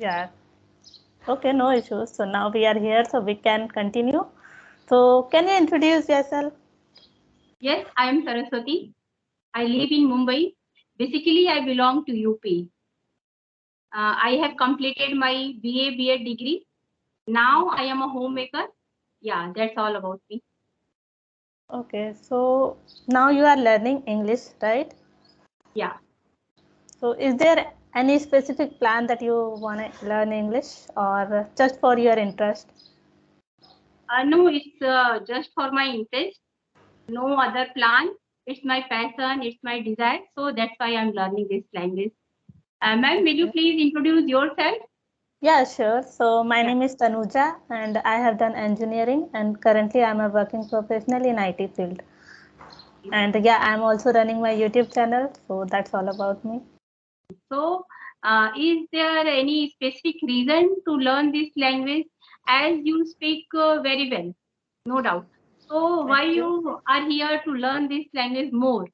Yeah. Okay, no issues. So now we are here, so we can continue. So can you introduce yourself? Yes, I am Saraswati. I live in Mumbai. Basically, I belong to UP. I have completed my BA B.Ed degree. Now I am a homemaker. Yeah, that's all about me. Okay, so now you are learning English, right? Yeah. So is there any specific plan that you want to learn English or just for your interest? No, it's just for my interest. No other plan. It's my passion. It's my desire. So that's why I'm learning this language. Ma'am, will you Okay. please introduce yourself? Yeah, sure. So my Yeah. name is Tanuja and I have done engineering and currently I'm a working professional in IT field. And yeah, I'm also running my YouTube channel. So that's all about me. So, is there any specific reason to learn this language? As you speak very well, no doubt. So, why Thank you. you are here to learn this language more?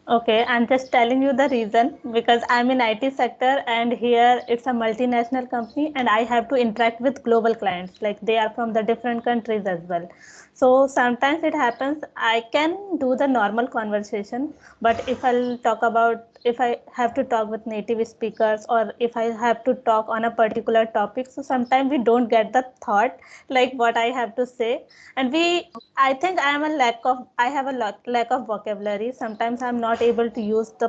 Okay, I'm just telling you the reason because I'm in IT sector and here it's a multinational company and I have to interact with global clients like they are from the different countries as well. So sometimes it happens I can do the normal conversation, but if I have to talk with native speakers or if I have to talk on a particular topic, so sometimes we don't get the thought like what I have to say, and I think I have a lack of vocabulary. Sometimes I'm not able to use the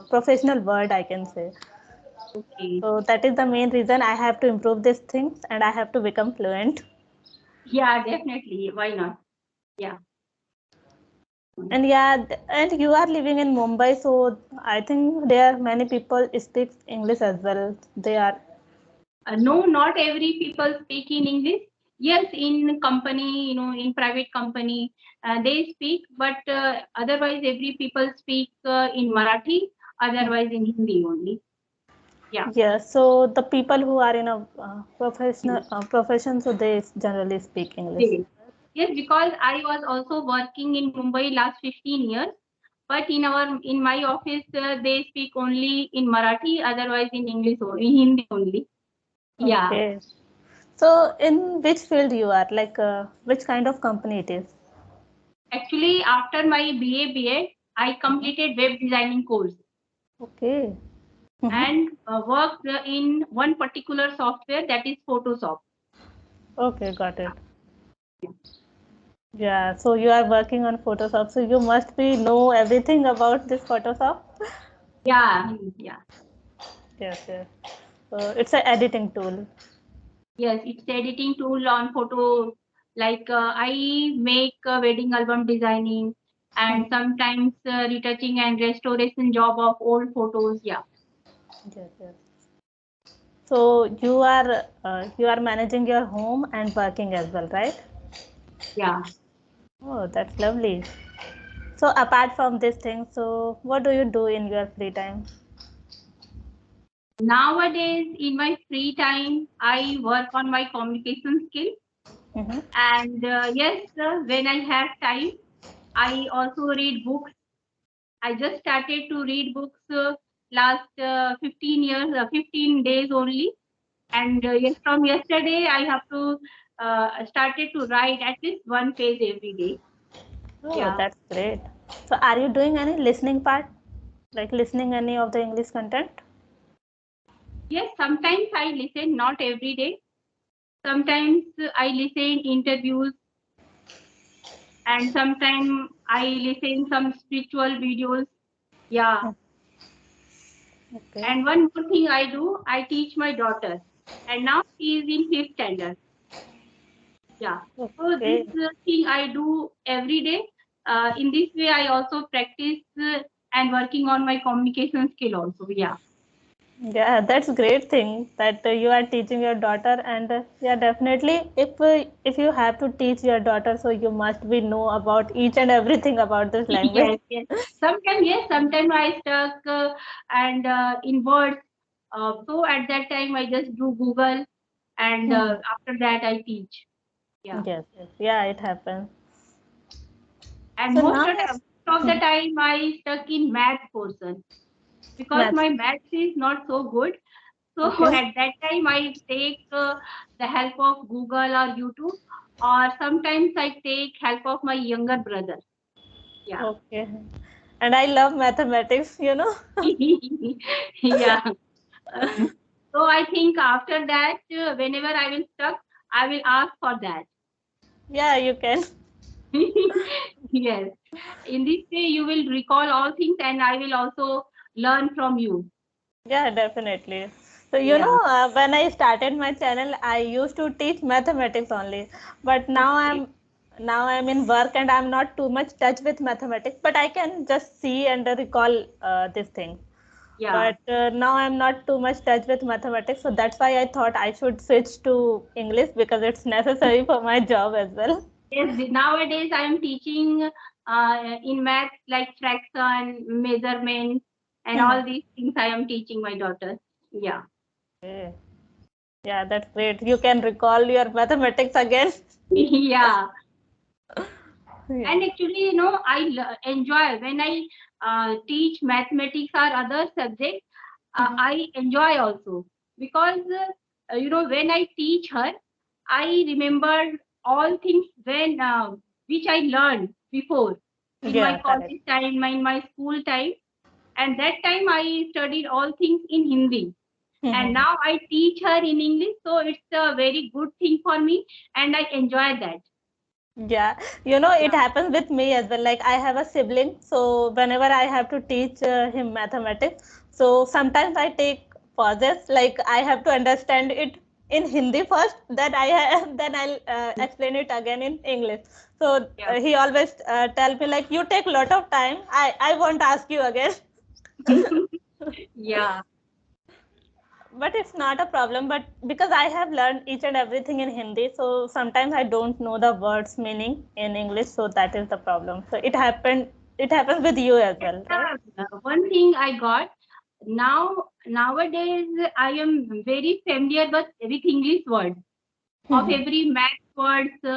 professional word, I can say. Okay. So that is the main reason I have to improve these things and I have to become fluent. Yeah, definitely. Why not? Yeah. And yeah, and you are living in Mumbai, so I think there are many people speak English as well. They are No, not every people speak in English. Yes, in company, in private company, they speak, but otherwise, every people speak in Marathi, otherwise in Hindi only. Yeah. yeah. So the people who are in a professional profession, so they generally speak English. Yes, yes, because I was also working in Mumbai last 15 years, but in my office they speak only in Marathi, otherwise in English or in Hindi only. Yeah, Okay. So, in which field you are? Like, which kind of company it is? actually after my BA BEd, I Mhm. completed web designing course Okay. Mhm. and worked in one particular software, that is Photoshop. Okay, got it. Yeah. So you are working on Photoshop. So you must be know everything about this Photoshop. Yeah, yeah. Yes, yes. So it's an editing tool. Yes, it's editing tool on photo. Like I make wedding album designing and Mhm. sometimes retouching and restoration job of old photos. Yeah, Yes, yes. So you are managing your home and working as well, right? yeah. Oh, that's lovely. So apart from this thing, so what do you do in your free time? Nowadays, in my free time, I work on my communication skill. Mm-hmm. And yes, when I have time, I also read books. I just started to read books last 15 years, 15 days only. And yes, from yesterday, I have to started to write at least one page every day. Oh, Yeah. that's great. So, are you doing any listening part? Like listening any of the English content? Yes, sometimes I listen, not every day. Sometimes I listen interviews, and sometimes I listen some spiritual videos. Yeah. Okay. And one more thing I do, I teach my daughter, and now she is in fifth standard. Yeah. So this Okay. thing I do every day. In this way, I also practice and working on my communication skill also. Yeah. Yeah, that's great thing that you are teaching your daughter, and yeah, definitely if you have to teach your daughter, so you must be know about each and everything about this language. Yes, yes. Sometimes yes, sometimes I stuck and in words. So at that time I just do Google, and Hmm. after that I teach. Yeah. Yes, yes, yeah, it happens. And So now most of the time I stuck in math portion because math. my math is not so good. So Okay. at that time, I take the help of Google or YouTube, or sometimes I take help of my younger brother. Yeah. Okay. And I love mathematics, you know. Yeah. So I think after that, whenever I will stuck, I will ask for that. Yeah, you can. Yes. In this way, you will recall all things, and I will also learn from you. Yeah, definitely. So, you Yeah. know, when I started my channel, I used to teach mathematics only. But Okay. now I'm in work and I'm not too much touch with mathematics, but I can just see and recall this thing. Yeah. But now I'm not too much touch with mathematics, so that's why I thought I should switch to English because it's necessary for my job as well. Yes. Nowadays, I am teaching in math like fraction, measurement, and all these things. I am teaching my daughter. Yeah. Okay. Yeah, that's great. You can recall your mathematics again. Yeah. Yeah. And actually, you know, enjoy when I teach mathematics or other subjects. Mhm. I enjoy also because you know, when I teach her, I remember all things when which I learned before in my Yeah, correct. college time, in my school time, and that time I studied all things in Hindi. And Mhm. now I teach her in English, so it's a very good thing for me, and I enjoy that. Yeah, you know, it Yeah, happens with me as well. Like, I have a sibling, so whenever I have to teach him mathematics, so sometimes I take pauses. Like, I have to understand it in Hindi first, then then I'll explain it again in English. So yeah. he always tell me like, you take lot of time. I won't ask you again. Yeah. But it's not a problem, but because I have learned each and everything in Hindi, so sometimes I don't know the words meaning in English, so that is the problem. So it happens with you as well, right? One thing I got nowadays, I am very familiar with English words of Mhm. every math words,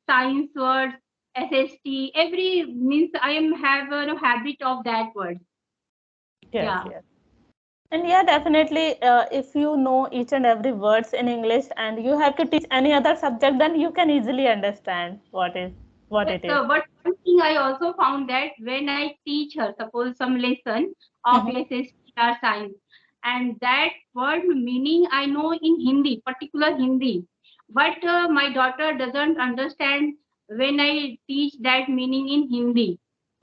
science words, SST. Every means I am have a habit of that word. Yes, Yeah, yes. And yeah, definitely, if you know each and every words in English and you have to teach any other subject, then you can easily understand what yes. it is. But one thing I also found that when I teach her, suppose some lesson of Mhm. SST or science, and that word meaning I know in Hindi, particular Hindi, but my daughter doesn't understand when I teach that meaning in Hindi.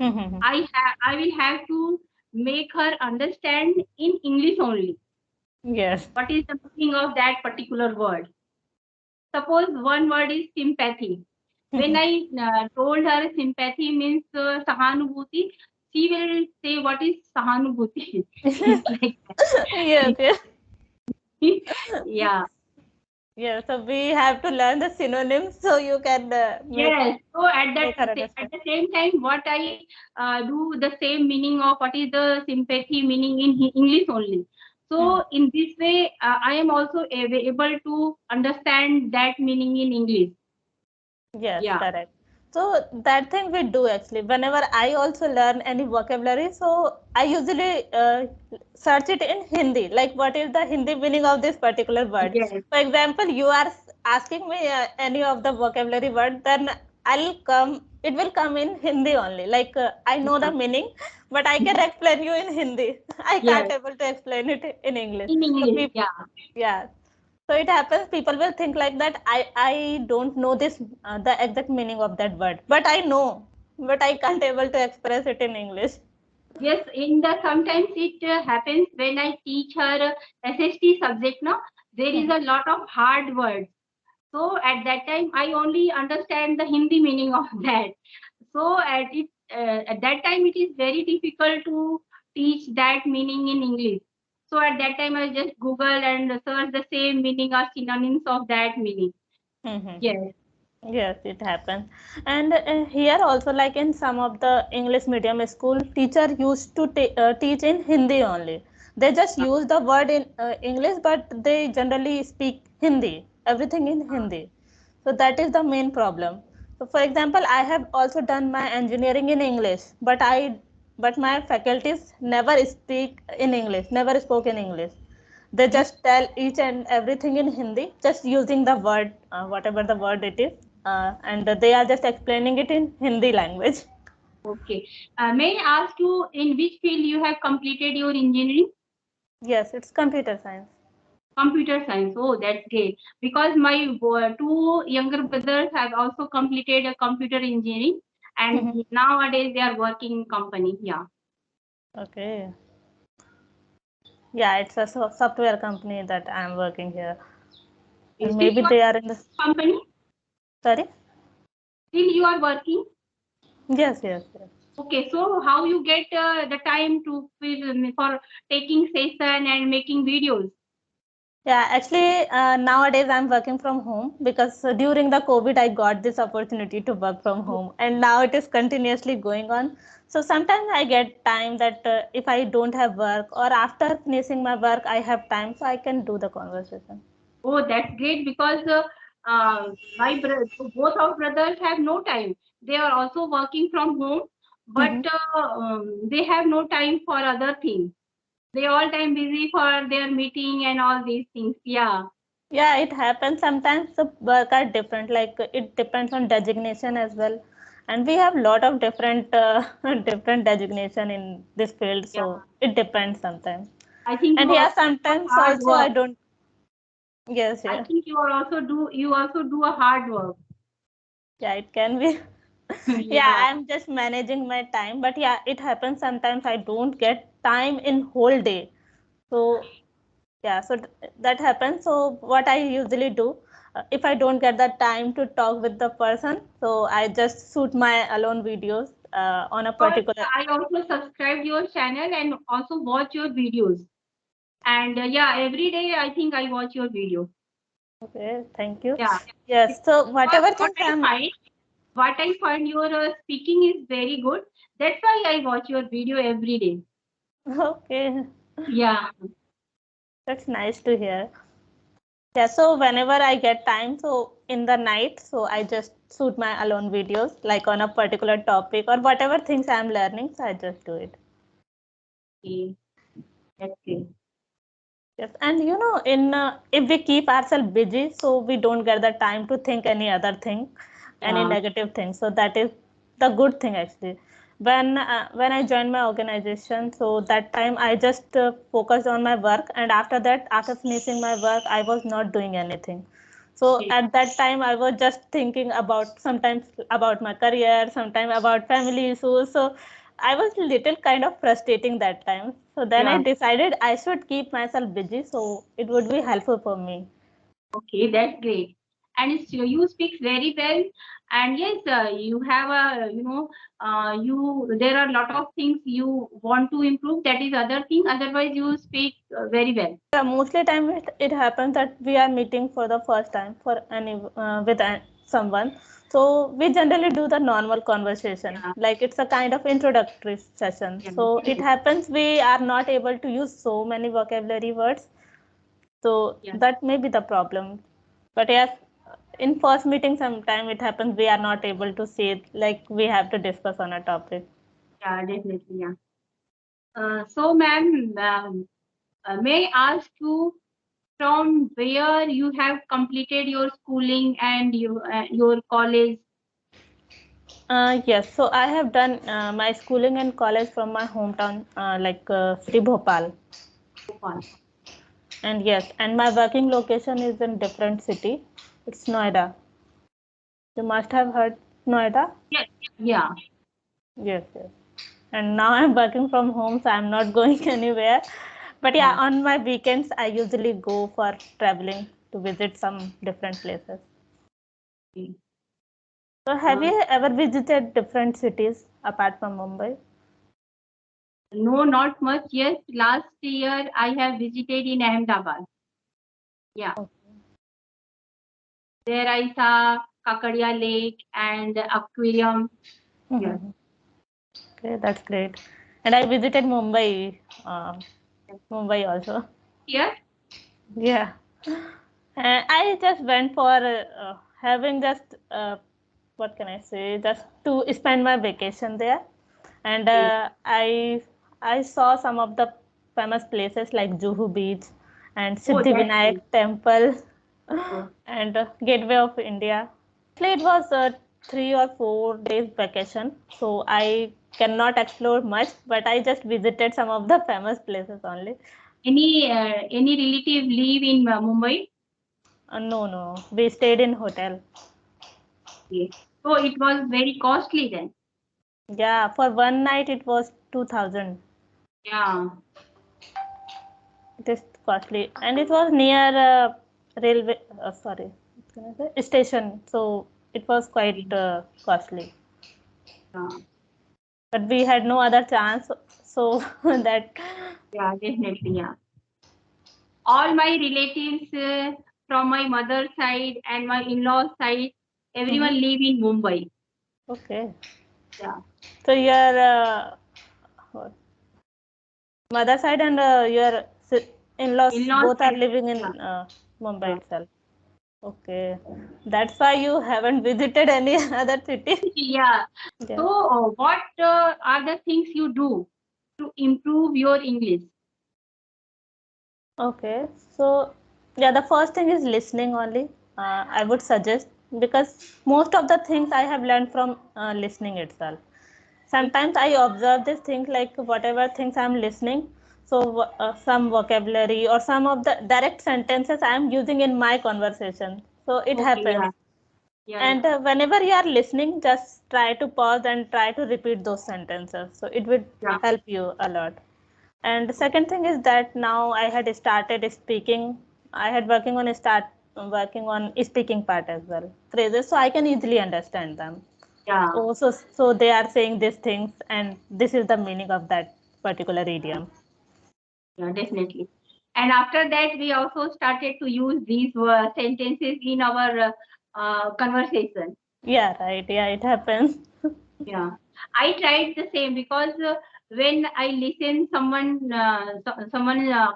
Mhm. I will have to make her understand in English only. Yes. What is the meaning of that particular word? Suppose one word is sympathy. When Mhm. I told her sympathy means sahanubhuti, she will say, "What is sahanubhuti?" It's like Yes, yes. that. Yeah. Yeah, so we have to learn the synonyms so you can Yes. So make her at understand. the same time, what I do the same meaning of what is the sympathy meaning in English only. Mhm. So in this way, I am also able to understand that meaning in English. Yes, Yeah. correct. So that thing we do actually. Whenever I also learn any vocabulary, so I usually search it in Hindi. Like, what is the Hindi meaning of this particular word? Yes. For example, you are asking me any of the vocabulary word, then I'll come. It will come in Hindi only. Like, I know the Yeah. meaning, but I can explain you in Hindi. I can't Yes. able to explain it in English. In So English. people, Yeah. yeah. So it happens. People will think like that. I don't know this the exact meaning of that word, but I know, but I can't able to express it in English. Yes, in the sometimes it happens when I teach her SST subject. No, there is a lot of hard words. So at that time, I only understand the Hindi meaning of that. So at that time, it is very difficult to teach that meaning in English. So at that time, I just Google and search the same meaning or synonyms of that meaning. Yes. Yes, it happens. And here also, like in some of the English medium school, teacher used to teach in Hindi only. They just use the word in English, but they generally speak Hindi, everything in Hindi. So that is the main problem. So for example, I have also done my engineering in English, but my faculties never speak in English, never spoke in English. They just tell each and everything in Hindi, just using the word, whatever the word it is, and they are just explaining it in Hindi language. Okay. May I ask you in which field you have completed your engineering? Yes, it's computer science. Computer science. Oh, that's great. Because my two younger brothers have also completed a computer engineering, and Mhm. nowadays they are working in company. Yeah. Okay. Yeah, it's a software company that I'm working here, and Still maybe you are they are in the. company. Sorry. Still you are working. Yes, yes, yes. Okay. So how you get the time to for taking session and making videos? Yeah, actually, nowadays I'm working from home because during the COVID, I got this opportunity to work from home, and now it is continuously going on. So sometimes I get time that if I don't have work or after finishing my work, I have time, so I can do the conversation. Oh, that's great because both our brothers have no time. They are also working from home, but Mhm. they have no time for other things. They all time busy for their meeting and all these things. Yeah, Yeah, it happens sometimes. The work are different. Like it depends on designation as well, and we have lot of different different designation in this field. yeah. So it depends sometimes. I think you And also yeah, do a sometimes hard also I work. don't. Yes, I yeah, think you also do a hard work. yeah, it can be. Yeah, Yeah. I'm just managing my time, but yeah, it happens sometimes I don't get time in whole day. So yeah, so that happens. So what I usually do, if I don't get the time to talk with the person, so I just shoot my alone videos on a Because particular. I also subscribed your channel and also watch your videos. And yeah, every day I think I watch your video. Okay, thank you. Yeah. Yes, so Because whatever things I'm. what I find your speaking is very good. That's why I watch your video every day. Okay, Yeah. that's nice to hear. Yeah, so whenever I get time, so in the night, so I just shoot my alone videos like on a particular topic or whatever things I'm learning, so I just do it. Okay. That's great. Yes, and in if we keep ourselves busy, so we don't get the time to think any other thing, any Yeah. negative thing. So that is the good thing actually. When I joined my organization, so that time I just focused on my work, and after that, after finishing my work, I was not doing anything. So Okay. at that time, I was just thinking about sometimes about my career, sometimes about family issues. So I was little kind of frustrating that time. So then I Yeah. decided I should keep myself busy so it would be helpful for me. Okay. That's great. And you speak very well. And yes, you have there are a lot of things you want to improve. That is other thing. Otherwise, you speak very well. Yeah, mostly time it happens that we are meeting for the first time for any with someone. So we generally do the normal conversation, Yeah. like it's a kind of introductory session. Yeah. So it happens we are not able to use so many vocabulary words. So Yeah. that may be the problem. But yes, in first meeting sometime it happens we are not able to say it, like we have to discuss on a topic. Yeah. Definitely. Yeah. So, ma'am, may I ask you from where you have completed your schooling and your college? Yes, so I have done my schooling and college from my hometown, like Sri Bhopal. Bhopal. And yes, and my working location is in different city. It's Noida. You must have heard Noida. Yes. Yeah. Yes, yes. And now I'm working from home, so I'm not going anywhere. But yeah, Yeah. on my weekends, I usually go for traveling to visit some different places. Okay. So, have Uh, you ever visited different cities apart from Mumbai? no, not much. Yes, last year I have visited in Ahmedabad. Yeah, Okay. there I saw Kakadia Lake and aquarium. Yes. Okay, that's great. And I visited Mumbai, Mumbai also. Here. Yeah. I just went for having just what can I say, just to spend my vacation there, and Okay. I saw some of the famous places like Juhu Beach, and Oh, Siddhi that's Vinayak nice. Temple Oh, and Gateway of India. Actually, it was a 3 or 4 days vacation, so I cannot explore much, but I just visited some of the famous places only. any relative live in Mumbai? No, no, we stayed in hotel. Okay. So it was very costly then. Yeah, for one night it was 2000. Yeah. It is costly, and it was near railway. Sorry, what can I say? Station. So it was quite Okay. costly. Yeah. But we had no other chance, so that. Yeah, definitely. Yeah. All my relatives from my mother's side and my in-laws side, Mhm. everyone live in Mumbai. Okay. Yeah. So your what? Mother side and your in-laws In-laws both are side. living Yeah. in Mumbai Yeah. itself. Okay, that's why you haven't visited any other city. Yeah. Yeah. So, what are the things you do to improve your English? Okay, so yeah, the first thing is listening only. I would suggest, because most of the things I have learned from listening itself. Okay. Sometimes I observe this thing, like whatever things I'm listening. So some vocabulary or some of the direct sentences I am using in my conversation. So it Okay. happens. Yeah. Yeah. And whenever you are listening, just try to pause and try to repeat those sentences. So it would Yeah. help you a lot. And the second thing is that now I had started speaking. I had working on speaking part as well, phrases, so I can easily understand them. Yeah. So they are saying these things, and this is the meaning of that particular idiom. Yeah. Definitely. And after that, we also started to use these sentences in our conversation. Yeah, right. Yeah, it happens. Yeah, I tried the same because when I listen someone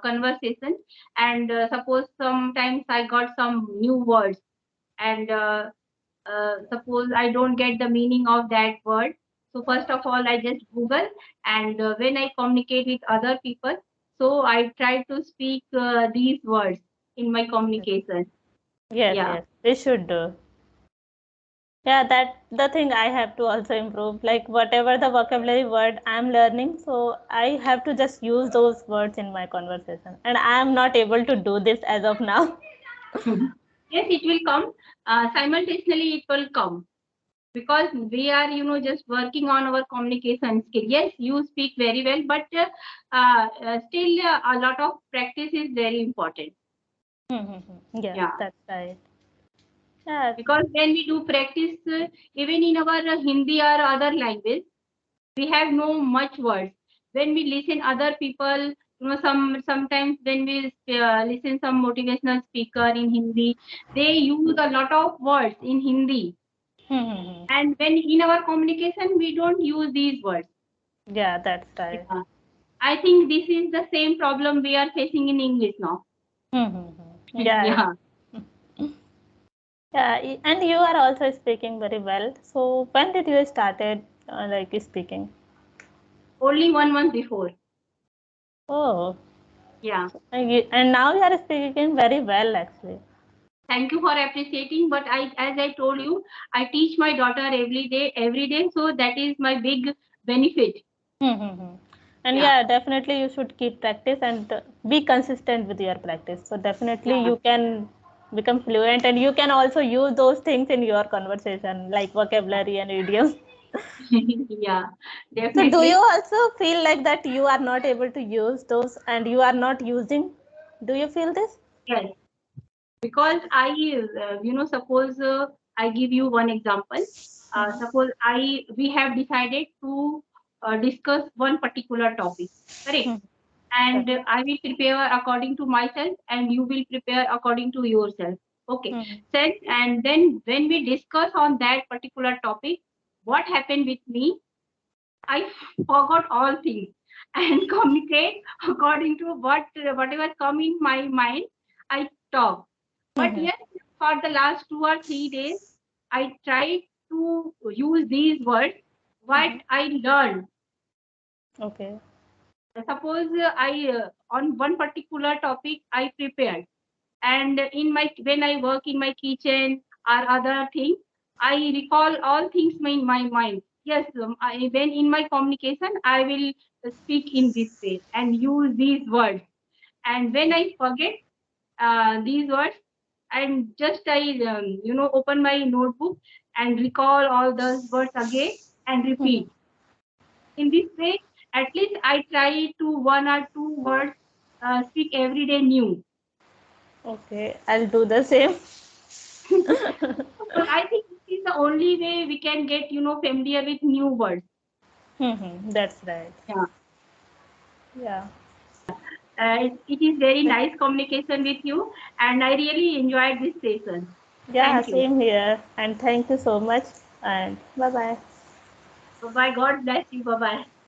conversation, and suppose sometimes I got some new words, and suppose I don't get the meaning of that word. So first of all, I just Google, and when I communicate with other people, so I try to speak these words in my communication. Yes, Yeah. yes, we should do. Yeah, that the thing I have to also improve. Like whatever the vocabulary word I'm learning, so I have to just use those words in my conversation. And I am not able to do this as of now. Yes, it will come. Simultaneously, it will come because we are just working on our communication skill. Yes, you speak very well, but still a lot of practice is very important. Yes, Yeah, that's right. Yeah. because when we do practice, even in our Hindi or other language, we have no much words. When we listen other people, sometimes when we listen some motivational speaker in Hindi, they use a lot of words in Hindi, and when in our communication we don't use these words. Yeah, that's right. Yeah. I think this is the same problem we are facing in English now. Yeah, Yeah. yeah, and you are also speaking very well. So when did you started like speaking? Only 1 month before. Oh, Yeah. and now you are speaking very well actually. Thank you for appreciating. But as I told you, I teach my daughter every day. So that is my big benefit. And Yeah. yeah, definitely you should keep practice and be consistent with your practice. So definitely Yeah. you can become fluent, and you can also use those things in your conversation, like vocabulary and idioms. Yeah. So do you Definitely. also feel like that you are not able to use those and you are not using? Do you feel this? Yes. Because suppose I give you one example. Suppose we have decided to discuss one particular topic, correct? Hmm. And Correct. I will prepare according to myself, and you will prepare according to yourself. Okay. Hmm. Then and then when we discuss on that particular topic, what happened with me? I forgot all things and communicate according to whatever come in my mind. I talk. But Hmm. yes, for the last 2 or 3 days, I tried to use these words what Hmm. I learned. Okay. suppose I on one particular topic I prepared, and in my when I work in my kitchen or other things, I recall all things in my mind. Yes, when in my communication I will speak in this way and use these words. And when I forget these words, and just I open my notebook and recall all those words again and repeat. In this way, at least I try to one or two words speak every day new. Okay, I'll do the same. So I think this is the only way we can get familiar with new words. That's right. Yeah. Yeah. It is very nice communication with you, and I really enjoyed this session. Yeah, Thank you. same here. And thank you so much. And bye bye. Bye bye. God bless you. Bye bye.